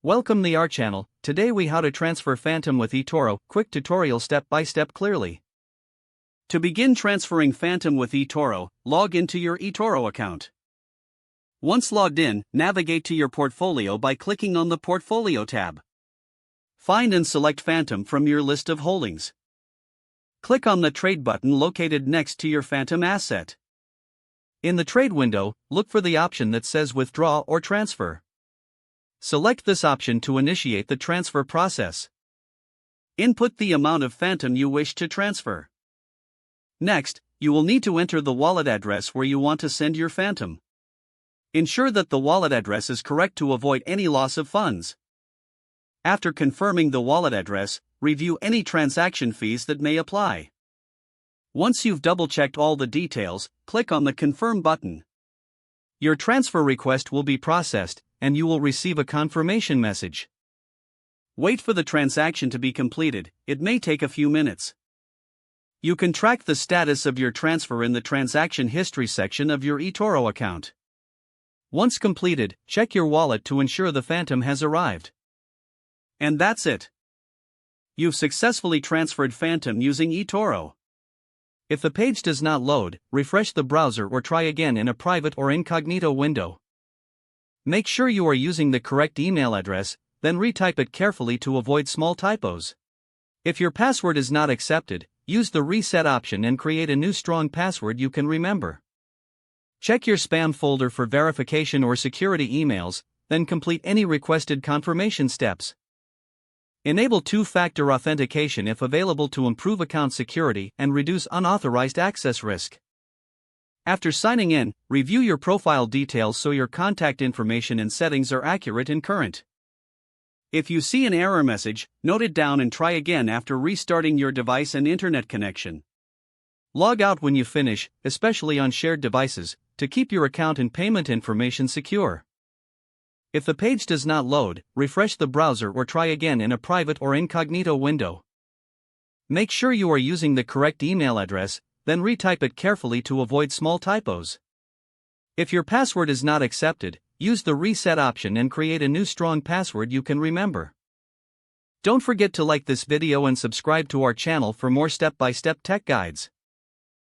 Welcome to our channel. Today we how to transfer Fantom with eToro, quick tutorial step by step clearly. To begin transferring Fantom with eToro, log into your eToro account. Once logged in, navigate to your portfolio by clicking on the Portfolio tab. Find and select Fantom from your list of holdings. Click on the Trade button located next to your Fantom asset. In the Trade window, look for the option that says Withdraw or Transfer. Select this option to initiate the transfer process. Input the amount of Fantom you wish to transfer. Next, you will need to enter the wallet address where you want to send your Fantom. Ensure that the wallet address is correct to avoid any loss of funds. After confirming the wallet address, review any transaction fees that may apply. Once you've double-checked all the details, click on the Confirm button. Your transfer request will be processed, and you will receive a confirmation message. Wait for the transaction to be completed, it may take a few minutes. You can track the status of your transfer in the transaction history section of your eToro account. Once completed, check your wallet to ensure the Fantom has arrived. And that's it. You've successfully transferred Fantom using eToro. If the page does not load, refresh the browser or try again in a private or incognito window. Make sure you are using the correct email address, then retype it carefully to avoid small typos. If your password is not accepted, use the reset option and create a new strong password you can remember. Check your spam folder for verification or security emails, then complete any requested confirmation steps. Enable two-factor authentication if available to improve account security and reduce unauthorized access risk. After signing in, review your profile details so your contact information and settings are accurate and current. If you see an error message, note it down and try again after restarting your device and internet connection. Log out when you finish, especially on shared devices, to keep your account and payment information secure. If the page does not load, refresh the browser or try again in a private or incognito window. Make sure you are using the correct email address, then retype it carefully to avoid small typos. If your password is not accepted, use the reset option and create a new strong password you can remember. Don't forget to like this video and subscribe to our channel for more step-by-step tech guides.